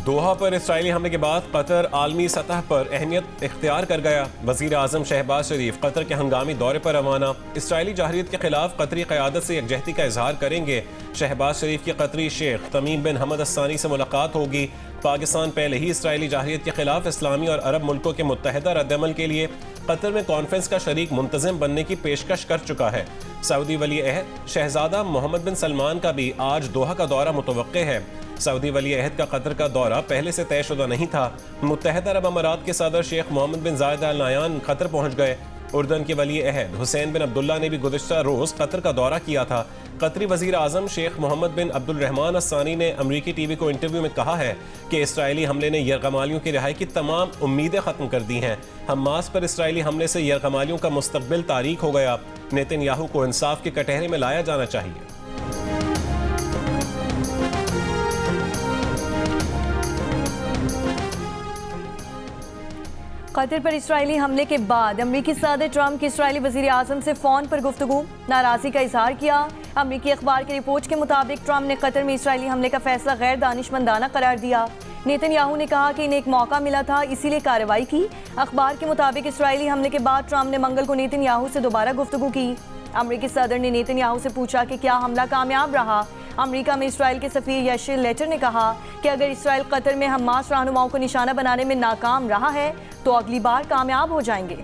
दोहा पर इसराइली हमले के बाद कतर आलमी सतह पर अहमियत इख्तियार कर गया। वजीर आजम शहबाज शरीफ कतर के हंगामी दौरे पर रवाना। इसराइली जाहिरियत के खिलाफ कतरी क़यादत से यकजहती का इजहार करेंगे। शहबाज शरीफ की कतरी शेख तमीम बिन हमद अस्सानी से मुलाकात होगी। पाकिस्तान पहले ही इसराइली जाहिरियत के खिलाफ इस्लामी और अरब मुल्कों के मुत्तहिदा रद्दअमल के लिए कतर में कॉन्फ्रेंस का शरीक मुंतज़िम बनने की पेशकश कर चुका है। सऊदी वली अहद शहजादा मोहम्मद बिन सलमान का भी आज दोहा का दौरा मुतवक्के है। सऊदी वली अहद का कतर का दौरा पहले से तयशुदा नहीं था। मुत्तहिदा अरब अमारात के सदर शेख मोहम्मद बिन जायद अल नायान कतर पहुँच गए। उर्दन के वली अहद हुसैन बिन अब्दुल्ला ने भी गुज़िश्ता रोज़ कतर का दौरा किया था। कतरी वज़ीर आज़म शेख मोहम्मद बिन अब्दुल रहमान अस्सानी ने अमरीकी टीवी को इंटरव्यू में कहा है कि इसराइली हमले ने यरगमालियों की रिहाई की तमाम उम्मीदें ख़त्म कर दी हैं। हमास पर इसराइली हमले से यरगमालियों का मुस्तकबिल तारीख हो गया। नेतन्याहू को इंसाफ के कटहरे में लाया जाना चाहिए। कतर पर इसराइली हमले के बाद अमरीकी सदर ट्रंप की इसराइली वज़ीर आज़म से फ़ोन पर गुफ्तगू, नाराज़गी का इजहार किया। अमरीकी अखबार की रिपोर्ट के मुताबिक ट्रंप ने कतर में इसराइली हमले का फैसला गैर दानिशमंदाना करार दिया। नेतन्याहू ने कहा कि इन्हें एक मौका मिला था, इसीलिए कार्रवाई की। अखबार के मुताबिक इसराइली हमले के बाद ट्रंप ने मंगल को नेतन्याहू से दोबारा गुफ्तगू की। अमरीकी सदर ने नेतन्याहू से पूछा कि क्या हमला कामयाब रहा। अमेरिका में इसराइल के सफीर यशिल लेटर ने कहा कि अगर इसराइल कतर में हमास रहनुमाओं को निशाना बनाने में नाकाम रहा है तो अगली बार कामयाब हो जाएंगे।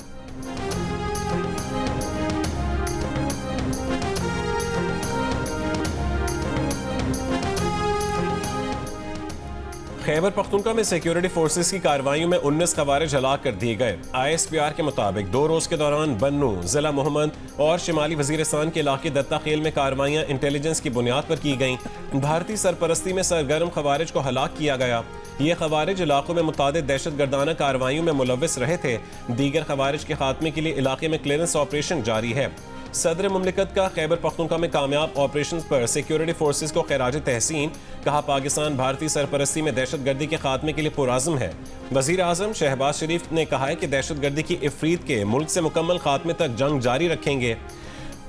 खैबर पख्तूनख्वा में सिक्योरिटी फोर्सेस की कार्रवाइयों में 19 खवारिज हलाक कर दिए गए। ISPR के मुताबिक 2 रोज के दौरान बन्नू, जिला मोहम्मद और शिमाली वजीरिस्तान के इलाके दत्ता खेल में कार्रवाइयाँ इंटेलिजेंस की बुनियाद पर की गईं। भारतीय सरपरस्ती में सरगर्म खवारिज को हलाक किया गया। ये खवारिज इलाकों में मुतादिद दहशत गर्दाना कार्रवाइयों में मुलव्विस रहे थे। दीगर खवारिज के खात्मे के लिए इलाके में क्लियरेंस ऑपरेशन जारी है। सदर मुमलिकत का खैबर पख्तूनख्वा में कामयाब ऑपरेशन पर सिक्योरिटी फोर्सेस को खैराज तहसीन। कहा, पाकिस्तान भारतीय सरपरस्ती में दहशत गर्दी के खात्मे के लिए पुरआज़म है। वज़ीर आज़म शहबाज शरीफ ने कहा है कि दहशत गर्दी की इफरीत के मुल्क से मुकम्मल खात्मे तक जंग जारी रखेंगे।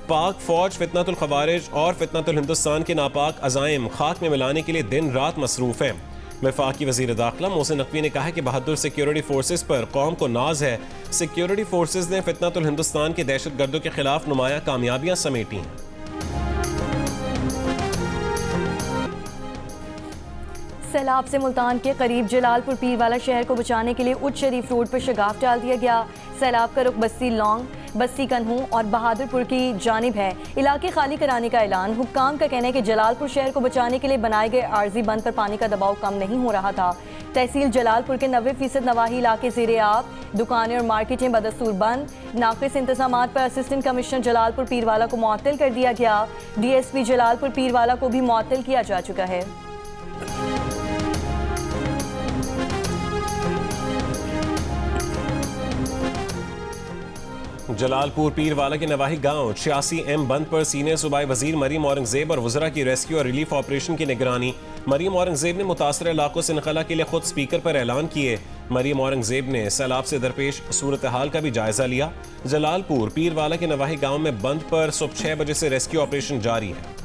पाक फौज फितनतुल खवारिज और फितनतुल हिंदुस्तान के नापाक अज़ाइम खाक में मिलाने के लिए दिन रात मसरूफ़ है। वफाकी वज़ीर दाखिला मोहसिन नकवी ने कहा है कि बहादुर सिक्योरिटी फोर्सेस पर कौम को नाज है। सिक्योरिटी फोर्सेस ने फितनतुल हिंदुस्तान के दहशत गर्दों के खिलाफ नुमाया कामयाबियां समेटी हैं। सैलाब से मुल्तान के करीब जलालपुर पीरवाला शहर को बचाने के लिए उच्च शरीफ रोड पर शगाफ डाल दिया गया। सैलाब का रुख बस्ती लौंग, बस्ती कन्हू और बहादुरपुर की जानिब है। इलाके खाली कराने का ऐलान। हुक्काम का कहना है कि जलालपुर शहर को बचाने के लिए बनाए गए आर्जी बंद पर पानी का दबाव कम नहीं हो रहा था। तहसील जलालपुर के 90% नवाही इलाके ज़ेरे आब, दुकानें और मार्केटें बदस्तूर बंद। नाक़िस इंतज़ामात पर असिस्टेंट कमिश्नर जलालपुर पीरवाला को मुअत्तल कर दिया गया। DSP जलालपुर पीरवाला को भी मुअत्तल किया जा चुका है। जलालपुर पीरवाला के नवाही गांव 86M बंद पर सीनियर सूबाई वजीर मरीम औरंगजेब और वज़रा की रेस्क्यू और रिलीफ ऑपरेशन की निगरानी। मरीम औरंगजेब ने मुतासर इलाकों से नकला के लिए खुद स्पीकर पर ऐलान किए। मरीम औरंगजेब ने सैलाब से दरपेश सूरत हाल का भी जायजा लिया। जलालपुर पीरवाला के नवाही गांव में बंद पर सुबह 6 बजे से रेस्क्यू ऑपरेशन जारी है।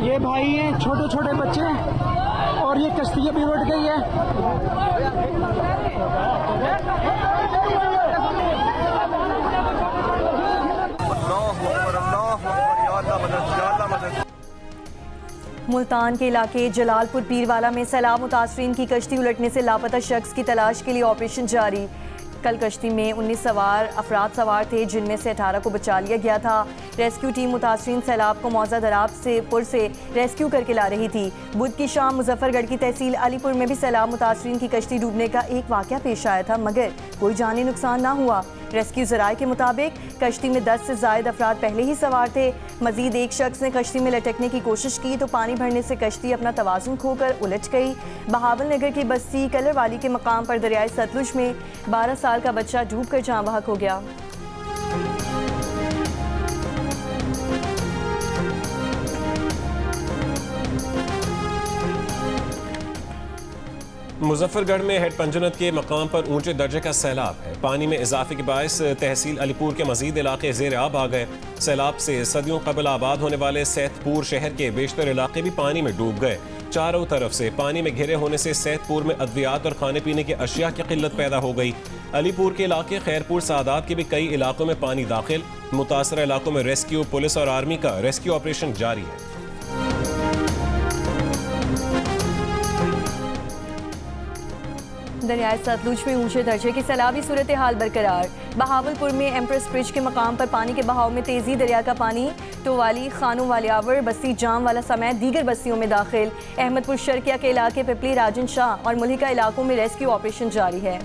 ये भाई हैं, छोटे छोटे बच्चे, और ये कश्तियाँ भी उठ गई है। मुल्तान के इलाके जलालपुर पीरवाला में सैलाब मुतासरीन की कश्ती उलटने से लापता शख्स की तलाश के लिए ऑपरेशन जारी। कल कश्ती में 19 अफराद सवार थे, जिनमें से 18 को बचा लिया गया था। रेस्क्यू टीम मुतासरीन सैलाब को मौजा दराब से पुर से रेस्क्यू करके ला रही थी। बुध की शाम मुजफ्फरगढ़ की तहसील अलीपुर में भी सैलाब मुतासरीन की कश्ती डूबने का एक वाक़या पेश आया था, मगर कोई जानी नुकसान ना हुआ। रेस्क्यू ज़राए के मुताबिक कश्ती में 10 से ज़ायद अफराद पहले ही सवार थे। मजीद एक शख्स ने कश्ती में लटकने की कोशिश की तो पानी भरने से कश्ती अपना तवाज़ुन खोकर उलट गई। बहावल नगर की बस्ती कलरवाली के मकाम पर दरियाए सतलुज में 12 साल का बच्चा डूब कर जाँ बहक हो गया। मुजफ्फरगढ़ में हेड पंजनत के मकाम पर ऊंचे दर्जे का सैलाब है। पानी में इजाफे के बायस तहसील अलीपुर के मजीद इलाके ज़ेर आब आ गए। सैलाब से सदियों कबल आबाद होने वाले सैदपुर शहर के बेशतर इलाके भी पानी में डूब गए। चारों तरफ से पानी में घिरे होने से सैदपुर में अद्वियात और खाने पीने की अशिया की किल्लत पैदा हो गई। अलीपुर के इलाके खैरपुर सादात के भी कई इलाकों में पानी दाखिल। मुतासरा इलाकों में रेस्क्यू, पुलिस और आर्मी का रेस्क्यू ऑपरेशन जारी है। दरियाए सतलुज में ऊंचे दर्जे की सैलाबी सूरत हाल बरकरार। बहावलपुर में एम्प्रेस ब्रिज के मकाम पर पानी के बहाव में तेजी। दरिया का पानी टोवाली, खानों वालियावर, बस्ती जाम वाला समेत दीगर बस्तियों में दाखिल। अहमदपुर शर्किया के इलाके पिपली, राजन शाह और मुलिका इलाकों में रेस्क्यू ऑपरेशन जारी है।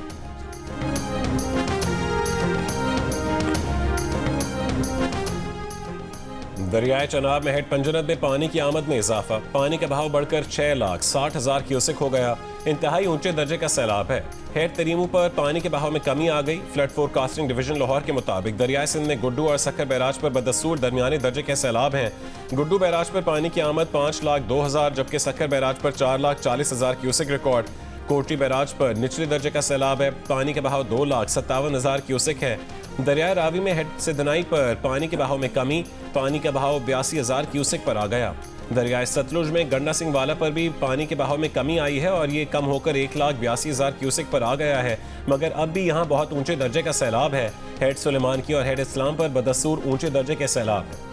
दरियाए चनाब में हेड पंजनत में पानी की आमद में इजाफा। पानी का बहाव बढ़कर 6,60,000 क्यूसेक हो गया। इंतहाई ऊंचे दर्जे का सैलाब है। हेड तरीमू पर पानी के बहाव में कमी आ गई। फ्लड फोरकास्टिंग डिवीजन लाहौर के मुताबिक दरियाए सिंध में गुड्डू और सक्कर बैराज पर बदस्तूर दरमियानी दर्जे के सैलाब हैं। गुड्डू बैराज पर पानी की आमद 5,02,000 जबकि सक्कर बैराज पर 4,40,000 क्यूसेक रिकॉर्ड। कोटरी बैराज पर निचले दर्जे का सैलाब है। पानी के बहाव 2,57,000 क्यूसेक है। दरिया रावी में हेड सिदनाई पर पानी के बहाव में कमी। पानी का बहाव 82,000 क्यूसेक पर आ गया। दरियाए सतलुज में गंडा सिंह वाला पर भी पानी के बहाव में कमी आई है और ये कम होकर 1,82,000 क्यूसेक पर आ गया है, मगर अब भी यहाँ बहुत ऊंचे दर्जे का सैलाब है। हेड सुलेमान की और हेड इस्लाम पर बदस्तूर ऊंचे दर्जे के सैलाब है।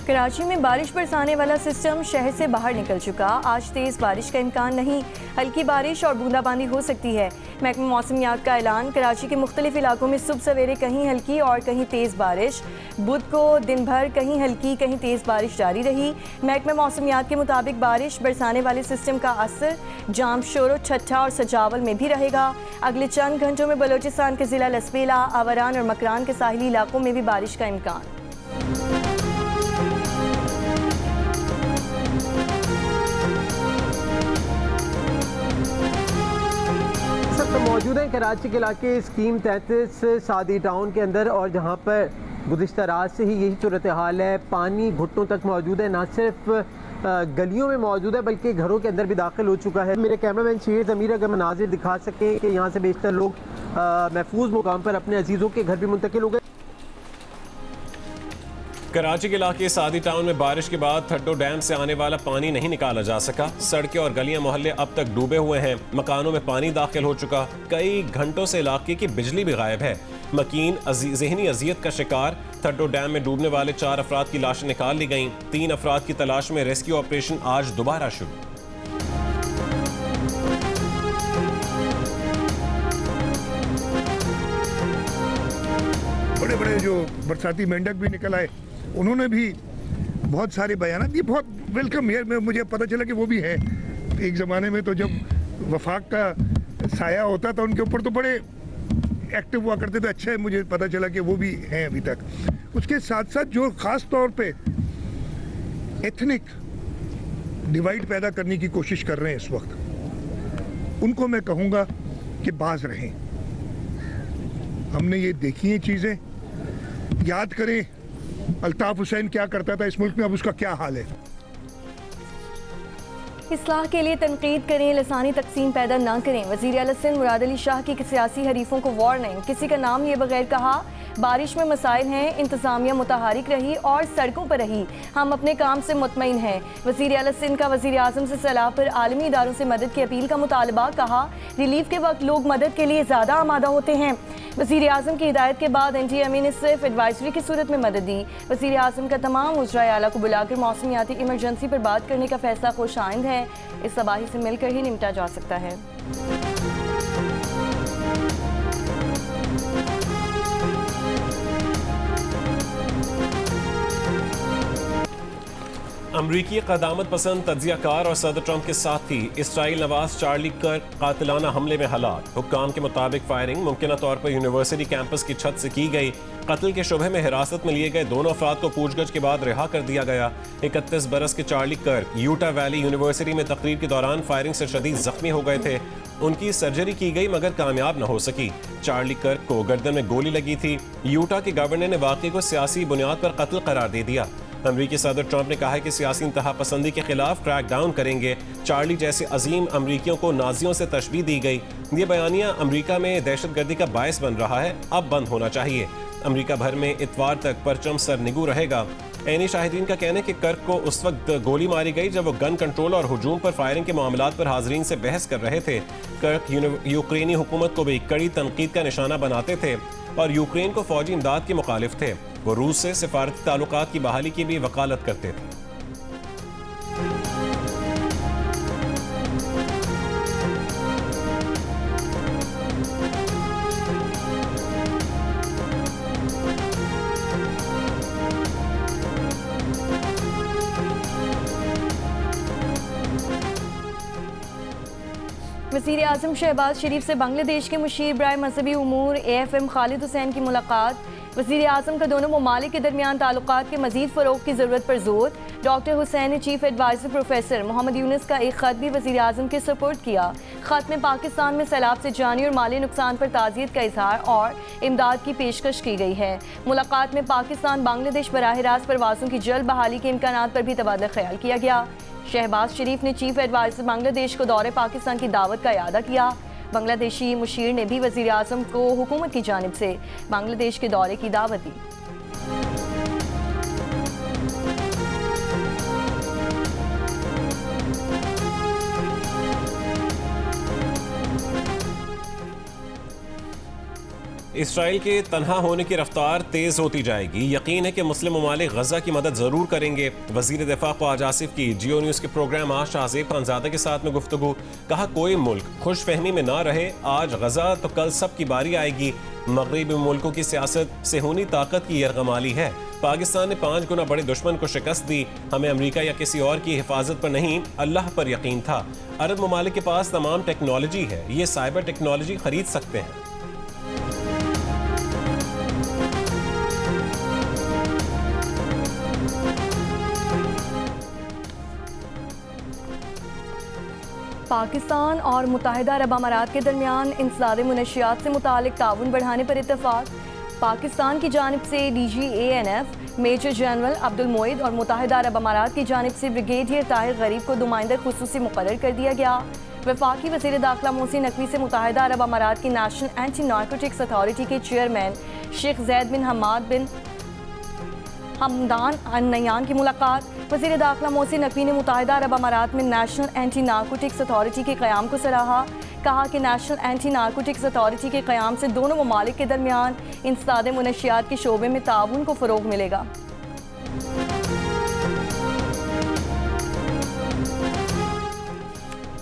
कराची में बारिश बरसाने वाला सिस्टम शहर से बाहर निकल चुका। आज तेज बारिश का इम्कान नहीं, हल्की बारिश और बूंदाबांदी हो सकती है। महकमा मौसमियात का ऐलान। कराची के मुख्तलिफ इलाकों में सुबह सवेरे कहीं हल्की और कहीं तेज़ बारिश। बुध को दिन भर कहीं हल्की कहीं तेज़ बारिश जारी रही। महकमा मौसमियात के मुताबिक बारिश बरसाने वाले सिस्टम का असर जाम, शोरो, छठा और सजावल में भी रहेगा। अगले चंद घंटों में बलोचिस्तान के ज़िला लसबेला, आवरान और मकरान के साहिली इलाकों में भी बारिश का इम्कान। मौजूद है कराची के इलाके स्कीम 33 सादी टाउन के अंदर, और जहाँ पर गुज़िश्ता रात से ही यही सूरत हाल है। पानी घुटनों तक मौजूद है, ना सिर्फ गलियों में मौजूद है बल्कि घरों के अंदर भी दाखिल हो चुका है। मेरे कैमरामैन शेर ज़मीर अगर मनाजिर दिखा सकें कि यहाँ से बेशतर लोग महफूज मुकाम पर अपने अजीज़ों के घर भी मुंतकिल हो गए। कराची के इलाके सादी टाउन में बारिश के बाद थड्डो डैम से आने वाला पानी नहीं निकाला जा सका। सड़कें और गलियां मोहल्ले अब तक डूबे हुए हैं। मकानों में पानी दाखिल हो चुका। कई घंटों से इलाके की बिजली भी गायब है। मकीन ज़हनी अजियत का शिकार। थड्डो डैम में डूबने वाले 4 अफराद की लाशें निकाल ली गईं। 3 अफराद की तलाश में रेस्क्यू ऑपरेशन आज दोबारा शुरू। बड़े बड़े जो बरसाती मेंढक भी निकल आए, उन्होंने भी बहुत सारे बयान दिए। बहुत वेलकम है। मुझे पता चला कि वो भी है। एक ज़माने में तो जब वफाक का साया होता था उनके ऊपर तो बड़े एक्टिव हुआ करते थे। अच्छा है, मुझे पता चला कि वो भी हैं अभी तक। उसके साथ साथ जो ख़ास तौर पे एथनिक डिवाइड पैदा करने की कोशिश कर रहे हैं इस वक्त, उनको मैं कहूँगा कि बाज रहें। हमने ये देखी हैं चीज़ें। याद करें अल्ताफ हुसैन क्या करता था इस मुल्क में, अब उसका क्या हाल है। इस्लाह के लिए तनकीद करें, लसानी तकसीम पैदा ना करें। वज़ीर आला सिंध मुराद अली शाह की सियासी हरीफों को वार्निंग। किसी का नाम लिए बगैर कहा, बारिश में मसाइल हैं, इंतज़ामिया मुतहारिक रही और सड़कों पर रही, हम अपने काम से मुतमईन हैं। वज़ीर आला सिंध का वज़ीर आज़म से सलाह पर आलमी इदारों से मदद की अपील का मुतालबा। कहा, रिलीफ के वक्त लोग मदद के लिए ज़्यादा आमादा होते हैं। वज़ीर आज़म की हिदायत के बाद NTMA ने सिर्फ एडवाइजरी की सूरत में मदद दी। वज़ीर आज़म का तमाम वज़राए आला को बुलाकर मौसमियाती इमरजेंसी पर बात करने का फैसला खुश आइंद है। इस तबाही से मिलकर ही निपटा जा सकता है। अमरीकी क़दामत पसंद तज्ज़ियाकार और सदर ट्रंप के साथी इसराइल नवाज चार्ली कर्क कातिलाना हमले में हलाक। हुक्काम के मुताबिक फायरिंग मुमकिन तौर पर यूनिवर्सिटी कैंपस की छत से की गई। कत्ल के शुबे में हिरासत में लिए गए दोनों अफराद को पूछगछ के बाद रिहा कर दिया गया। 31 बरस के चार्ली कर्क यूटा वैली यूनिवर्सिटी में तकरीर के दौरान फायरिंग से शदीद जख्मी हो गए थे। उनकी सर्जरी की गई मगर कामयाब न हो सकी। चार्ली कर्क को गर्दन में गोली लगी थी। यूटा के गवर्नर ने वाक़े को सियासी बुनियाद पर कत्ल करार दे दिया। अमरीकी सदर ट्रंप ने कहा है कि सियासी इंतहा पसंदी के खिलाफ क्रैक डाउन करेंगे। चार्ली जैसे अजीम अमरीकियों को नाजियों से तशबीह दी गई। ये बयानिया अमरीका में दहशतगर्दी का बायस बन रहा है, अब बंद होना चाहिए। अमरीका भर में इतवार तक परचम सरनिगू रहेगा। ऐनी शाहिदीन का कहना है कि कर्क को उस वक्त गोली मारी गई जब वो गन कंट्रोल और हुजूम पर फायरिंग के मामलात पर हाजरीन से बहस कर रहे थे। कर्क यूक्रेनी हुकूमत को भी कड़ी तनकीद का निशाना बनाते थे और यूक्रेन को फौजी इमदाद के मुखालिफ थे। वो रूस से सिफारती ताल्लुकात की बहाली की भी वकालत करते थे। वज़ीर आज़म शहबाज शरीफ से बांग्लादेश के मुशीर बराए मजहबी उमूर AFM खालिद हुसैन की मुलाकात। वज़ीर आज़म का दोनों ममालिक के दरमियान ताल्लुकात के मज़ीद फ़रोग़ की ज़रूरत पर जोर। डॉक्टर हुसैन ने chief adviser professor Mohammad Yunus का एक ख़त भी वज़ीर आज़म के सपोर्ट किया। ख़त में पाकिस्तान में सैलाब से जानी और माली नुकसान पर ताज़ियत का इजहार और इमदाद की पेशकश की गई है। मुलाकात में पाकिस्तान बांग्लादेश बराह रास्त परवाज़ों की जल्द बहाली के इम्कानात पर भी तबादला ख्याल किया गया। शहबाज शरीफ ने चीफ एडवाइज़र बांग्लादेश को दौरे पाकिस्तान की दावत का इयादा किया। बांग्लादेशी मुशीर ने भी वज़ीर आज़म को हुकूमत की जानिब से बांग्लादेश के दौरे की दावत दी। इसराइल के तन्हा होने की रफ्तार तेज़ होती जाएगी। यकीन है कि मुस्लिम ममालिक गजा की मदद ज़रूर करेंगे। वज़ीर दिफा ख्वाज आसिफ की जियो न्यूज़ के प्रोग्राम आज शाहज़ेब खानज़ादा के साथ में गुफ्तगू। कहा कोई मुल्क खुश फहमी में ना रहे, आज गजा तो कल सब की बारी आएगी। मगरबी मुल्कों की सियासत सेहूनी ताकत की यरगमाली है। पाकिस्तान ने 5 गुना बड़े दुश्मन को शिकस्त दी। हमें अमेरिका या किसी और की हिफाजत पर नहीं, अल्लाह पर यकीन था। अरब ममालिक के पास तमाम टेक्नोलॉजी है, ये साइबर टेक्नोलॉजी खरीद सकते हैं। पाकिस्तान और मुत्तहिदा अरब अमारात के दरमियान इंसदाद मुनशियात से मुतालिक ताउन बढ़ाने पर इत्तफाक। पाकिस्तान की जानिब से DG ANF major general Abdul Moid और मुत्तहिदा अरब अमारात की जानिब से ब्रिगेडियर ताहिर गरीब को नुमाइंदा खुसूसी मुकर्रर कर दिया गया। वफाकी वज़ीर दाखिला मोहसिन नकवी से मुत्तहिदा अरब अमारात की नेशनल एंटी नारकोटिक्स अथॉरिटी के चेयरमैन शेख जैद बिन हमाद बिन हमदान अन-नयान की मुलाकात। वज़ीर दाखिला मोहसिन नकवी ने मुत्तहिदा अरब अमारात में नेशनल एंटी नारकोटिक्स अथॉरिटी के क़याम को सराहा। कहा कि नेशनल एंटी नारकोटिक्स अथॉरिटी के क़याम से दोनों ममालिक के दरमियान इंसदाद मुनशियात के शोबे में ताउन को फ़रोग़ मिलेगा।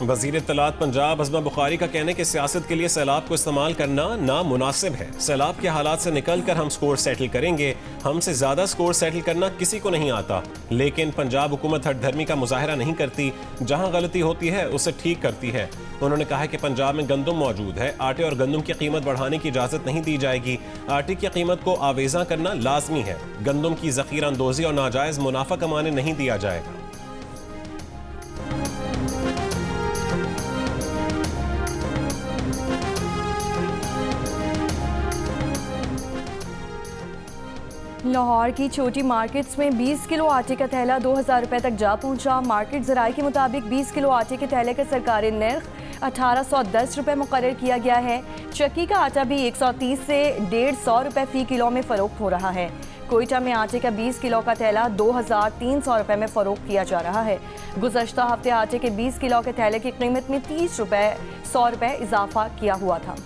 वज़ीर इत्तलात पंजाब अज़मा बुखारी का कहना है कि सियासत के लिए सैलाब को इस्तेमाल करना नामुनासिब है। सैलाब के हालात से निकल कर हम स्कोर सेटल करेंगे। हमसे ज़्यादा स्कोर सेटल करना किसी को नहीं आता, लेकिन पंजाब हुकूमत हठधर्मी का मुजाहरा नहीं करती। जहाँ गलती होती है उसे ठीक करती है। उन्होंने कहा कि पंजाब में गंदम मौजूद है, आटे और गंदम की कीमत बढ़ाने की इजाज़त नहीं दी जाएगी। आटे की कीमत को आवेज़ा करना लाजमी है। गंदम की ज़ख़ीरा अंदोज़ी और नाजायज़ मुनाफा कमाने नहीं दिया जाएगा। लाहौर की छोटी मार्केट्स में 20 किलो आटे का थैला 2000 रुपये तक जा पहुंचा। मार्केट ज़राए के मुताबिक 20 किलो आटे के थैले का सरकारी नर्ख 1810 रुपये मुकर्रर किया गया है। चक्की का आटा भी 130 से 150 रुपये फ़ी किलो में फ़रोख्त हो रहा है। कोयटा में आटे का 20 किलो का थैला 2300 रुपये में फ़रोख्त किया जा रहा है। गुज़श्ता हफ्ते आटे के 20 किलो के थैले की कीमत में 30 रुपये 100 रुपये इजाफा किया हुआ था।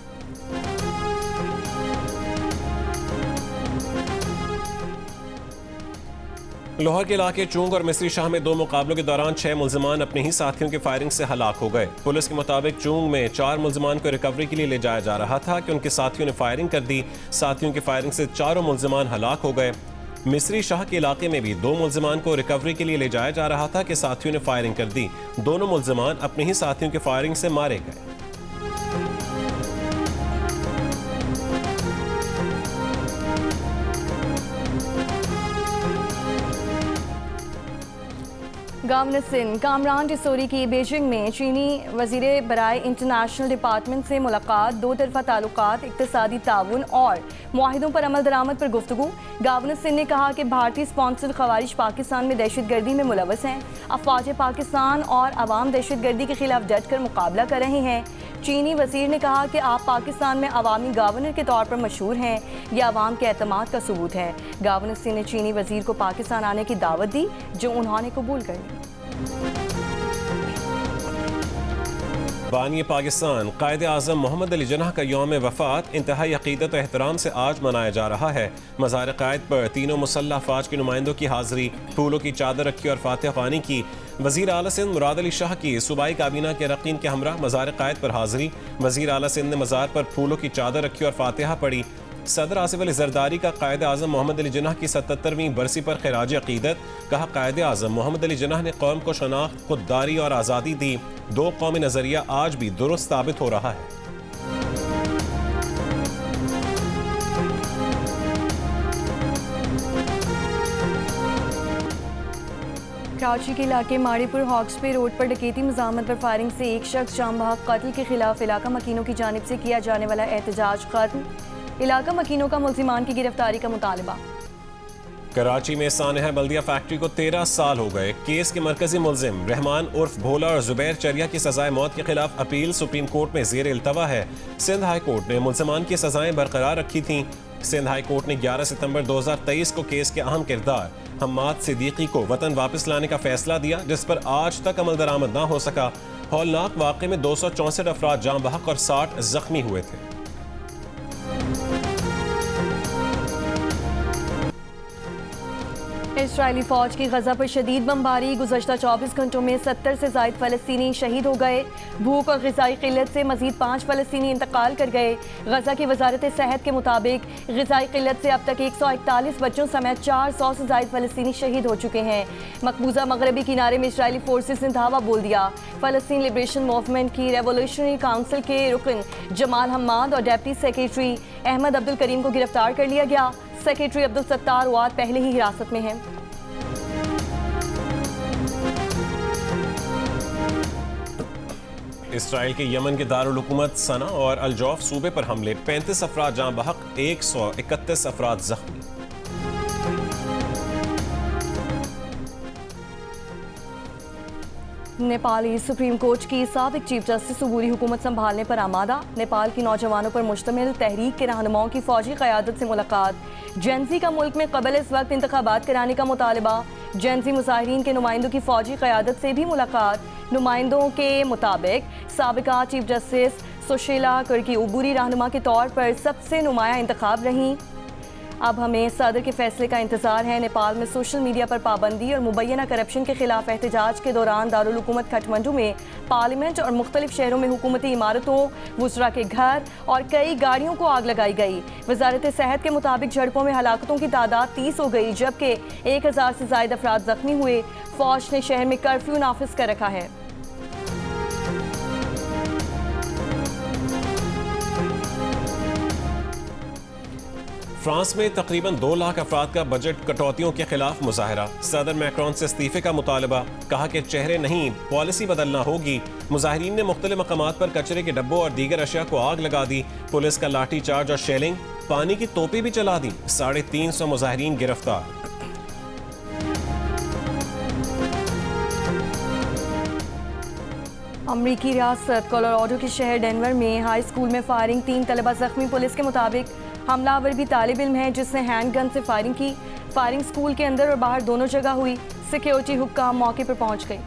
लाहौर के इलाके चूंग और मिस्री शाह में 2 मुकाबलों के दौरान 6 मुल्ज़िमान अपने ही साथियों की फायरिंग से हलाक हो गए। पुलिस के मुताबिक चूंग में 4 मुल्ज़िमान को रिकवरी के लिए ले जाया जा रहा था कि उनके साथियों ने फायरिंग कर दी। साथियों की फायरिंग से चारों मुल्ज़िमान हलाक हो गए। मिस्री शाह के इलाके में भी 2 मुल्जिमान को रिकवरी के लिए ले जाया जा रहा था कि साथियों ने फायरिंग कर दी। दोनों मुल्जिमान अपने ही साथियों की फायरिंग से मारे गए। गवर्नर सिंध कामरान टिसोरी की बीजिंग में चीनी वजीर बराए इंटरनेशनल डिपार्टमेंट से मुलाकात, 2 तरफा ताल्लुकात, इक्तिसादी ताउन और मुआहिदों पर अमल दरामद पर गुफ्तगू। गवर्नर सिंध ने कहा कि भारतीय स्पॉन्सर्ड खवारिज पाकिस्तान में दहशतगर्दी में मुलव्वस हैं। अफवाज पाकिस्तान और अवाम दहशतगर्दी के खिलाफ डट कर मुकाबला कर रहे हैं। चीनी वजीर ने कहा कि आप पाकिस्तान में अवामी गवर्नर के तौर पर मशहूर हैं, यह अवाम के एतमाद का सबूत है। गवर्नर सिंह ने चीनी वजीर को पाकिस्तान आने की दावत दी, जो उन्होंने कबूल कर ली। बानी पाकिस्तान कायद आज़म मोहम्मद अली जिन्ना का यौम वफ़ात इंतहाई अक़ीदत और एहतराम से आज मनाया जा रहा है। मज़ार क़ायद पर तीनों मुसल्लह अफ़वाज के नुमाइंदों की हाज़िरी, फूलों की चादर रखी और फातिहा ख़्वानी की। वज़ीर आला सिंध मुराद अली शाह की सूबाई काबीना के अरकान के हमरा मज़ार क़ायद पर हाज़िरी। वज़ीर आला सिंध ने मज़ार पर फूलों की चादर रखी और फातिहा पढ़ी। सदर आसिफ अली जरदारी का कायद आज़म मोहम्मद अली जिन्ना की 77वीं बरसी पर खिराज अक़ीदत। कहा, कायद आज़म मोहम्मद अली जिन्ना ने कौम को शनाख्त, खुददारी और आज़ादी दी। 2 कौमी नज़रिया आज भी दुरुस्त साबित हो रहा है। कराची के इलाके माड़ीपुर हॉक्सपे रोड पर डकैती मज़ामत पर फायरिंग से एक शख्स जाम बहक कत्ल के खिलाफ इलाका मकीनों की जानिब से किया जाने वाला एहतजाज खत्म। इलाका मकीनों का मुल्जिमान की गिरफ्तारी का मुतालबा। कराची में सानहा बल्दिया फैक्ट्री को 13 साल हो गए। केस के मरकजी मुल्जिम रहमान उर्फ भोला और जुबैर चरिया की सजाए मौत के खिलाफ अपील सुप्रीम कोर्ट में ज़ेर इल्तवा है। सिंध हाई कोर्ट ने मुल्जिमान की सजाएं बरकरार रखी थीं। सिंध हाई कोर्ट ने 11 सितंबर 2023 को केस के अहम किरदार हम्माद सिद्दीकी को वतन वापस लाने का फैसला दिया, जिस पर आज तक अमल दरामद ना हो सका। हौलनाक वाक़े में 264 अफराद जाँ बहक और 60 जख्मी हुए थे। इस्राएली फौज की गजा पर शदीद बमबारी, गुज़श्ता 24 घंटों में 70 से ज़ायद फ़लस्तीनी शहीद हो गए। भूख और ग़िज़ाई क़िल्लत से मज़ीद 5 फ़लस्तीनी इंतकाल कर गए। गजा की वजारत सेहत के मुताबिक ग़िज़ाई क़िल्लत से अब तक 141 बच्चों समेत 400 से ज़ायद फ़लस्तीनी शहीद हो चुके हैं। मकबूजा मगरबी किनारे में इस्राएली फोर्सेस ने धावा बोल दिया। फ़लस्तीन लिबरेशन मूवमेंट की रेवोल्यूशनरी काउंसिल के रुकन जमाल हम्माद और डेप्टी सेक्रेटरी अहमद अब्दुल करीम को गिरफ्तार कर लिया गया। सेक्रेटरी अब्दुल सत्तार वाद पहले ही हिरासत में हैं। इसराइल के यमन के दारुल हुकूमत सना और अल-जौफ सूबे पर हमले, 35 अफराद जाँ बहक, 131 अफराद जख्मी। नेपाली सुप्रीम कोर्ट की साबिक चीफ जस्टिस अबूरी हुकूमत संभालने पर आमादा। नेपाल की नौजवानों पर मुश्तमिल तहरीक के रहनुमाओं की फौजी क़यादत से मुलाकात। जेंजी का मुल्क में क़बल इस वक्त इंतखाबात कराने का मुतालबा। जेंजी मुजाहिरीन के नुमाइंदों की फौजी क़यादत से भी मुलाकात। नुमाइंदों के मुताबिक साबिका चीफ जस्टिस सुशीला कुर्की अबूरी रहनुमा के तौर पर सबसे नुमाया इंतखाब रहीं। अब हमें सदर के फैसले का इंतजार है। नेपाल में सोशल मीडिया पर पाबंदी और मुबैना करप्शन के खिलाफ एहतजाज के दौरान दारुल हुकूमत काठमांडू में पार्लियामेंट और मुख्तलिफ शहरों में हुकूमती इमारतों, वुज़रा के घर और कई गाड़ियों को आग लगाई गई। वजारत सेहत के मुताबिक झड़पों में हलाकतों की तादाद 30 हो गई, जबकि 1000 से ज़ायद अफराद जख्मी हुए। फौज ने शहर में कर्फ्यू नाफिज कर रखा है। फ्रांस में तकरीबन 2 लाख अफराद का बजट कटौतियों के खिलाफ मुजाहरा। सदर मैक्रोन से इस्तीफे का मुतालबा। कहा कि चेहरे नहीं, पॉलिसी बदलना होगी। मुजाहिरीन ने मुख्तलिफ मकामात पर कचरे के डब्बों और दीगर अशिया को आग लगा दी। पुलिस का लाठी चार्ज और शेलिंग, पानी की तोपें भी चला दी। 350 मुजाहिरीन गिरफ्तार। अमरीकी रियासत कोलोराडो के शहर डेनवर में हाई स्कूल में फायरिंग, 3 तलबा जख्मी। पुलिस के मुताबिक हमलावर भी तालिब इल्म है जिसने हैंड गन से फायरिंग की। फायरिंग स्कूल के अंदर और बाहर दोनों जगह हुई। सिक्योरिटी हुक्काम मौके पर पहुंच गई।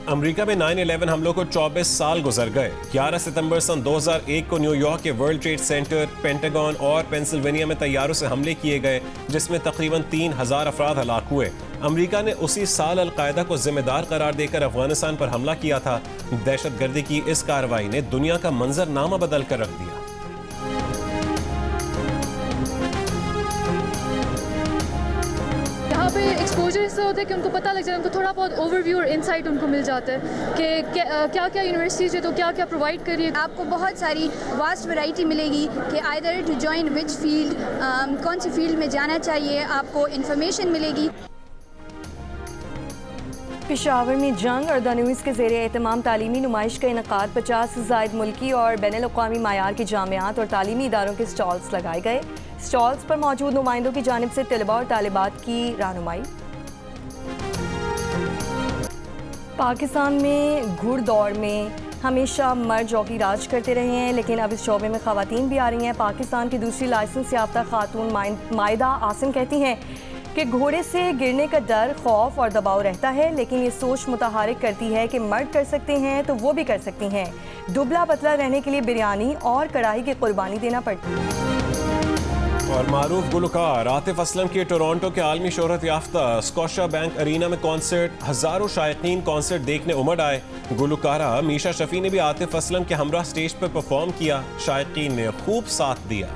अमेरिका में 9/11 हमलों को 24 साल गुजर गए। 11 सितंबर सन 2001 को न्यूयॉर्क के वर्ल्ड ट्रेड सेंटर, पेंटागन और पेंसिल्वेनिया में तैयारों से हमले किए गए, जिसमें तकरीबन 3000 अफराद हलाक हुए। अमेरिका ने उसी साल अल-कायदा को जिम्मेदार करार देकर अफगानिस्तान पर हमला किया था। दहशतगर्दी की इस कार्रवाई ने दुनिया का मंजरनामा बदल कर रख दिया। एक्सपोजर इससे होता है कि उनको पता लग जाता है, उनको थोड़ा बहुत ओवरव्यू और इंसाइट उनको मिल जाता है कि क्या क्या यूनिवर्सिटीज़ है तो क्या क्या प्रोवाइड कर रही है। आपको बहुत सारी वास्ट वैरायटी मिलेगी कि either to join which field, कौन सी फील्ड में जाना चाहिए, आपको इन्फॉर्मेशन मिलेगी। पेशावर में जंग और दनूस के ज़ेरे एहतमाम तालीमी नुमाइश का इनकाद 50 से ज़ायद मुल्की और बैनुल-अक़वामी मायार की जामियात और तालीमी इदारों के स्टॉल्स लगाए गए। स्टॉल्स पर मौजूद नुमाइंदों की जानिब से तलबा और तालिबात की रहनुमाई। पाकिस्तान में घुड़दौड़ में हमेशा मर्द जॉकी राज करते रहे हैं, लेकिन अब इस शोबे में ख़वातीन भी आ रही हैं। पाकिस्तान की दूसरी लाइसेंस याफ्ता खातून मायदा आसिम कहती हैं कि घोड़े से गिरने का डर, खौफ और दबाव रहता है, लेकिन ये सोच मुतहारिक करती है कि मर्द कर सकते हैं तो वो भी कर सकती हैं। दुबला पतला रहने के लिए बिरयानी और कढ़ाई की कुर्बानी देना पड़ती है। और मारूफ गुलकार आतिफ असलम की टोरंटो के आलमी शोहरत याफ्ता स्कॉशा बैंक अरीना में कॉन्सर्ट, हजारों शायकीन कॉन्सर्ट देखने उमड़ आए। गुलकारा मीशा शफी ने भी आतिफ असलम के हमरा स्टेज पर परफॉर्म किया, शायकीन ने खूब साथ दिया।